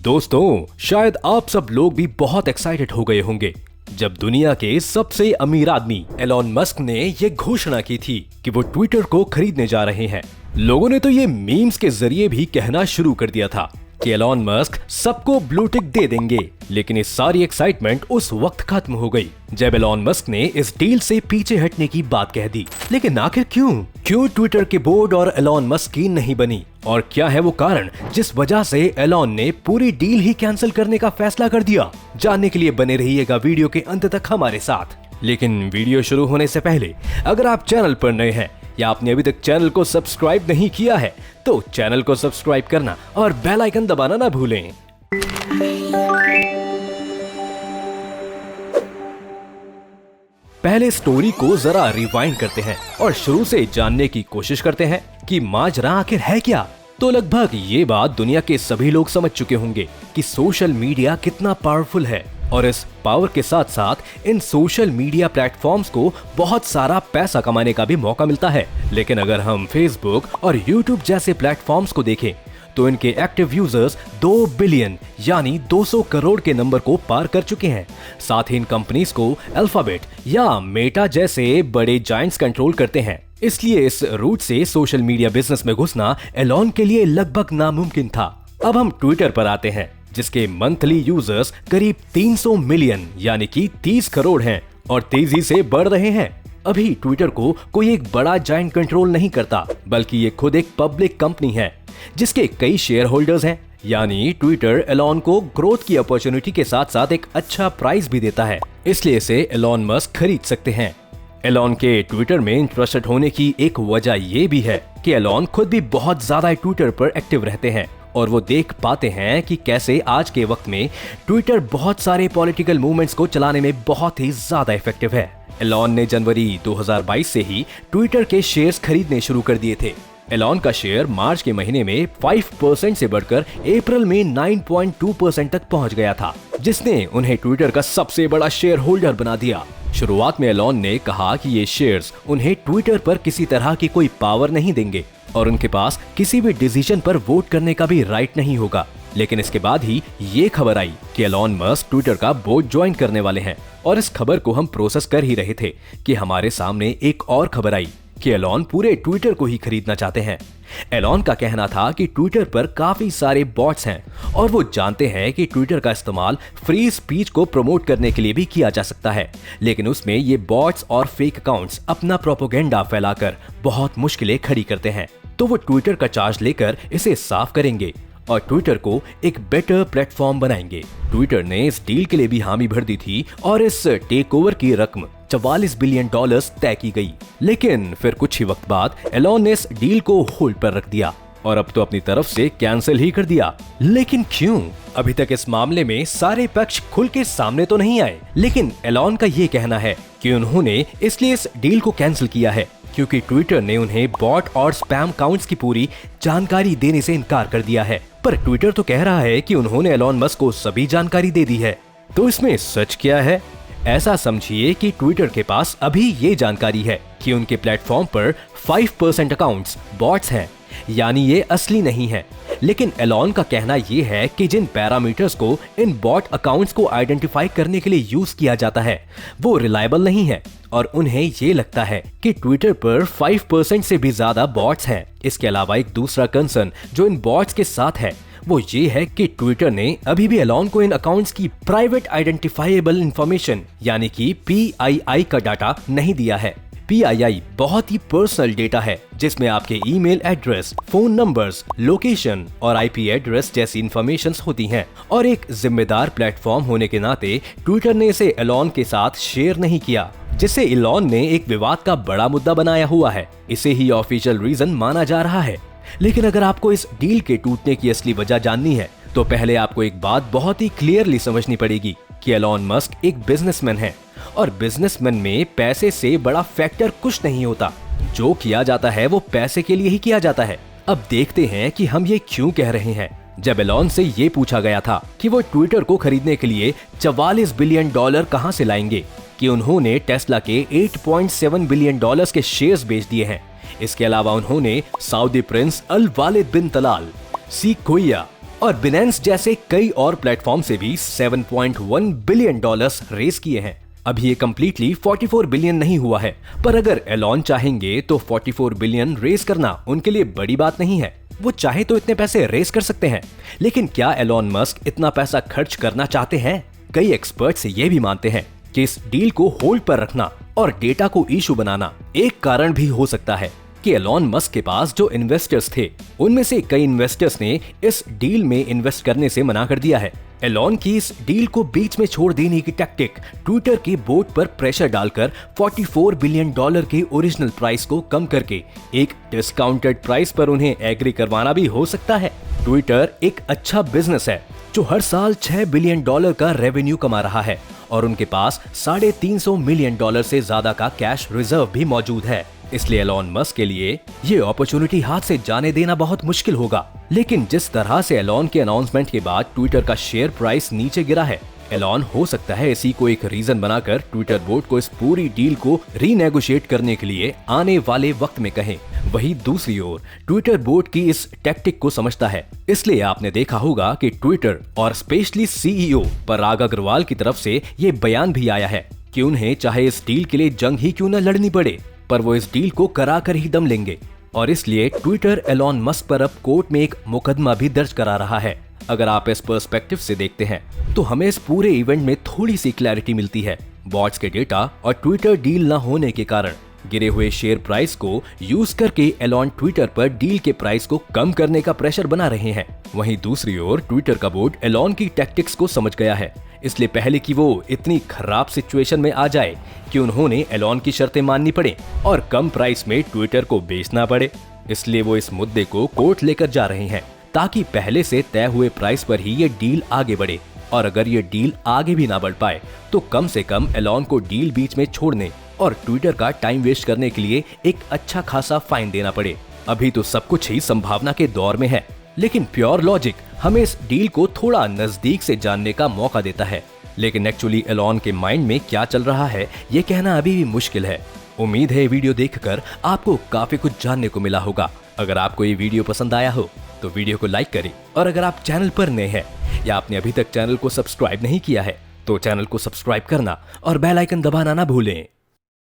दोस्तों, शायद आप सब लोग भी बहुत एक्साइटेड हो गए होंगे जब दुनिया के सबसे अमीर आदमी एलॉन मस्क ने ये घोषणा की थी कि वो ट्विटर को खरीदने जा रहे हैं। लोगों ने तो ये मीम्स के जरिए भी कहना शुरू कर दिया था कि एलॉन मस्क सबको ब्लू टिक दे देंगे, लेकिन ये सारी एक्साइटमेंट उस वक्त खत्म हो गई जब एलॉन मस्क ने इस डील से पीछे हटने की बात कह दी। लेकिन आखिर क्यों ट्विटर के बोर्ड और एलॉन मस्क की नहीं बनी, और क्या है वो कारण जिस वजह से एलॉन ने पूरी डील ही कैंसिल करने का फैसला कर दिया? जानने के लिए बने रहिएगा वीडियो के अंत तक हमारे साथ। लेकिन वीडियो शुरू होने से पहले अगर आप चैनल पर नए हैं या आपने अभी तक चैनल को सब्सक्राइब नहीं किया है तो चैनल को सब्सक्राइब करना और बेल आइकन दबाना ना भूलें। पहले स्टोरी को जरा रिवाइंड करते हैं और शुरू से जानने की कोशिश करते हैं कि माजरा आखिर है क्या। तो लगभग ये बात दुनिया के सभी लोग समझ चुके होंगे कि सोशल मीडिया कितना पावरफुल है, और इस पावर के साथ साथ इन सोशल मीडिया प्लेटफॉर्म्स को बहुत सारा पैसा कमाने का भी मौका मिलता है। लेकिन अगर हम फेसबुक और यूट्यूब जैसे प्लेटफॉर्म्स को देखें तो इनके एक्टिव यूजर्स 2 बिलियन यानी 200 करोड़ के नंबर को पार कर चुके हैं। साथ ही इन कंपनीज को अल्फाबेट या मेटा जैसे बड़े जायंट्स कंट्रोल करते हैं। इसलिए इस रूट से सोशल मीडिया बिजनेस में घुसना एलॉन के लिए लगभग नामुमकिन था। अब हम ट्विटर पर आते हैं, जिसके मंथली यूजर्स करीब 300 मिलियन यानी कि 30 करोड़ हैं और तेजी से बढ़ रहे हैं। अभी ट्विटर को कोई एक बड़ा जायंट कंट्रोल नहीं करता, बल्कि ये खुद एक पब्लिक कंपनी है जिसके कई शेयर होल्डर्स हैं। यानी ट्विटर एलॉन को ग्रोथ की अपॉर्चुनिटी के साथ साथ एक अच्छा प्राइस भी देता है, इसलिए इसे एलॉन मस्क खरीद सकते हैं। एलॉन के ट्विटर में इंटरेस्टेड होने की एक वजह ये भी है कि एलॉन खुद भी बहुत ज्यादा ट्विटर पर एक्टिव रहते हैं और वो देख पाते हैं कि कैसे आज के वक्त में ट्विटर बहुत सारे पॉलिटिकल मूवमेंट्स को चलाने में बहुत ही ज्यादा इफेक्टिव है। एलॉन ने जनवरी 2022 से ही ट्विटर के शेयर्स खरीदने शुरू कर दिए थे। एलॉन का शेयर मार्च के महीने में 5% से बढ़कर अप्रैल में 9.2% तक पहुंच गया था, जिसने उन्हें ट्विटर का सबसे बड़ा शेयर होल्डर बना दिया। शुरुआत में एलॉन ने कहा कि ये शेयर्स उन्हें ट्विटर पर किसी तरह की कोई पावर नहीं देंगे और उनके पास किसी भी डिसीजन पर वोट करने का भी राइट नहीं होगा। लेकिन इसके बाद ही ये खबर आई कि एलॉन मस्क ट्विटर का बोर्ड ज्वाइन करने वाले हैं, और इस खबर को हम प्रोसेस कर ही रहे थे कि हमारे सामने एक और खबर आई कि एलॉन पूरे ट्विटर को ही खरीदना चाहते हैं। एलॉन का कहना था कि ट्विटर पर काफी सारे बॉट्स हैं और वो जानते हैं कि ट्विटर का इस्तेमाल फ्री स्पीच को प्रमोट करने के लिए भी किया जा सकता है, लेकिन उसमें ये बॉट्स और फेक अकाउंट्स अपना प्रोपेगेंडा फैलाकर बहुत मुश्किलें खड़ी करते हैं। तो वो ट्विटर का चार्ज लेकर इसे साफ करेंगे और ट्विटर को एक बेटर प्लेटफॉर्म बनाएंगे। ट्विटर ने इस डील के लिए भी हामी भर दी थी और इस टेक ओवर की रकम $44 बिलियन तय की गई। लेकिन फिर कुछ ही वक्त बाद एलॉन ने इस डील को होल्ड पर रख दिया और अब तो अपनी तरफ से कैंसिल ही कर दिया। लेकिन क्यों? अभी तक इस मामले में सारे पक्ष खुल के सामने तो नहीं आए, लेकिन एलॉन का ये कहना है कि उन्होंने इसलिए इस डील को कैंसिल किया है क्योंकि ट्विटर ने उन्हें बॉट और स्पैम अकाउंट्स की पूरी जानकारी देने से इनकार कर दिया है। पर ट्विटर तो कह रहा है कि उन्होंने एलॉन मस्क को सभी जानकारी दे दी है। तो इसमें सच क्या है? ऐसा समझिए कि ट्विटर के पास अभी ये जानकारी है कि उनके प्लेटफॉर्म पर 5% अकाउंट्स बॉट्स हैं, यानी ये असली नहीं है। लेकिन एलॉन का कहना ये है कि जिन पैरामीटर्स को इन बॉट अकाउंट्स को आइडेंटिफाई करने के लिए यूज किया जाता है वो रिलायबल नहीं है, और उन्हें ये लगता है कि ट्विटर पर 5% से भी ज्यादा बॉट्स हैं। इसके अलावा एक दूसरा कंसर्न जो इन बॉट्स के साथ है वो ये है कि ट्विटर ने अभी भी एलॉन को इन अकाउंट्स की प्राइवेट आइडेंटिफाइएबल इंफॉर्मेशन यानी कि PII का डाटा नहीं दिया है। PII बहुत ही पर्सनल डेटा है जिसमें आपके email address, phone numbers, location और IP एड्रेस जैसी इंफॉर्मेशंस होती हैं, और एक जिम्मेदार प्लेटफॉर्म होने के नाते ट्विटर ने इसे एलॉन के साथ शेयर नहीं किया, जिसे एलॉन ने एक विवाद का बड़ा मुद्दा बनाया हुआ है। इसे ही ऑफिशियल रीजन माना जा रहा है। लेकिन अगर आपको इस डील के टूटने की असली वजह जाननी है तो पहले आपको एक बात बहुत ही क्लियरली समझनी पड़ेगी कि एलॉन मस्क एक बिजनेसमैन है, और बिजनेसमैन में पैसे से बड़ा फैक्टर कुछ नहीं होता। जो किया जाता है वो पैसे के लिए ही किया जाता है। अब देखते हैं कि हम ये क्यों कह रहे हैं। जब एलॉन से ये पूछा गया था कि वो ट्विटर को खरीदने के लिए $44 बिलियन कहां से लाएंगे, कि उन्होंने टेस्ला के $8.7 बिलियन के शेयर्स बेच दिए हैं। इसके अलावा उन्होंने सऊदी प्रिंस अल वालिद बिन तलाल, सीक्वोइया और बिनेंस जैसे कई और प्लेटफॉर्म से भी 7.1 बिलियन डॉलर्स रेस किए हैं। अभी ये कम्प्लीटली 44 बिलियन नहीं हुआ है, पर अगर एलॉन चाहेंगे तो 44 बिलियन रेस करना उनके लिए बड़ी बात नहीं है। वो चाहे तो इतने पैसे रेस कर सकते हैं, लेकिन क्या एलॉन मस्क इतना पैसा खर्च करना चाहते हैं? कई एक्सपर्ट्स ये भी मानते हैं कि इस डील को होल्ड पर रखना और डेटा को इशू बनाना एक कारण भी हो सकता है कि एलॉन मस्क के पास जो इन्वेस्टर्स थे, उनमें से कई इन्वेस्टर्स ने इस डील में इन्वेस्ट करने से मना कर दिया है। एलॉन की इस डील को बीच में छोड़ देने की टैक्टिक ट्विटर के बोर्ड पर प्रेशर डालकर 44 बिलियन डॉलर के ओरिजिनल प्राइस को कम करके एक डिस्काउंटेड प्राइस पर उन्हें एग्री करवाना भी हो सकता है। ट्विटर एक अच्छा बिजनेस है जो हर साल 6 बिलियन डॉलर का रेवेन्यू कमा रहा है और उनके पास 350 मिलियन डॉलर से ज्यादा का कैश रिजर्व भी मौजूद है। इसलिए एलॉन मस्क के लिए ये अपॉर्चुनिटी हाथ से जाने देना बहुत मुश्किल होगा। लेकिन जिस तरह से एलॉन के अनाउंसमेंट के बाद ट्विटर का शेयर प्राइस नीचे गिरा है, एलॉन हो सकता है इसी को एक रीजन बनाकर ट्विटर बोर्ड को इस पूरी डील को रीनेगोशिएट करने के लिए आने वाले वक्त में कहें। वहीं दूसरी ओर ट्विटर बोर्ड की इस टैक्टिक को समझता है, इसलिए आपने देखा होगा कि ट्विटर और स्पेशली सीईओ पराग अग्रवाल की तरफ से ये बयान भी आया है कि उन्हें चाहे इस डील के लिए जंग ही क्यों न लड़नी पड़े, पर वो इस डील को करा कर ही दम लेंगे। और इसलिए ट्विटर एलॉन मस्क पर अब कोर्ट में एक मुकदमा भी दर्ज करा रहा है। अगर आप इस पर्सपेक्टिव से देखते हैं तो हमें इस पूरे इवेंट में थोड़ी सी क्लैरिटी मिलती है। बॉट्स के डेटा और ट्विटर डील न होने के कारण गिरे हुए शेयर प्राइस को यूज करके एलॉन ट्विटर पर डील के प्राइस को कम करने का प्रेशर बना रहे हैं। वहीं दूसरी ओर ट्विटर का बोर्ड एलॉन की टैक्टिक्स को समझ गया है, इसलिए पहले कि वो इतनी खराब सिचुएशन में आ जाए कि उन्होंने एलॉन की शर्तें माननी पड़े और कम प्राइस में ट्विटर को बेचना पड़े, इसलिए वो इस मुद्दे को कोर्ट लेकर जा रहे हैं ताकि पहले से तय हुए प्राइस पर ही ये डील आगे बढ़े। और अगर ये डील आगे भी ना बढ़ पाए तो कम से कम एलॉन को डील बीच में छोड़ने और ट्विटर का टाइम वेस्ट करने के लिए एक अच्छा खासा फाइन देना पड़े। अभी तो सब कुछ ही संभावना के दौर में है, लेकिन प्योर लॉजिक हमें इस डील को थोड़ा नजदीक से जानने का मौका देता है। लेकिन एक्चुअली एलॉन के माइंड में क्या चल रहा है ये कहना अभी भी मुश्किल है। उम्मीद है वीडियो देखकर आपको काफी कुछ जानने को मिला होगा। अगर आपको ये वीडियो पसंद आया हो तो वीडियो को लाइक करें, और अगर आप चैनल पर नए हैं या आपने अभी तक चैनल को सब्सक्राइब नहीं किया है तो चैनल को सब्सक्राइब करना और बेल आइकन दबाना ना भूलें।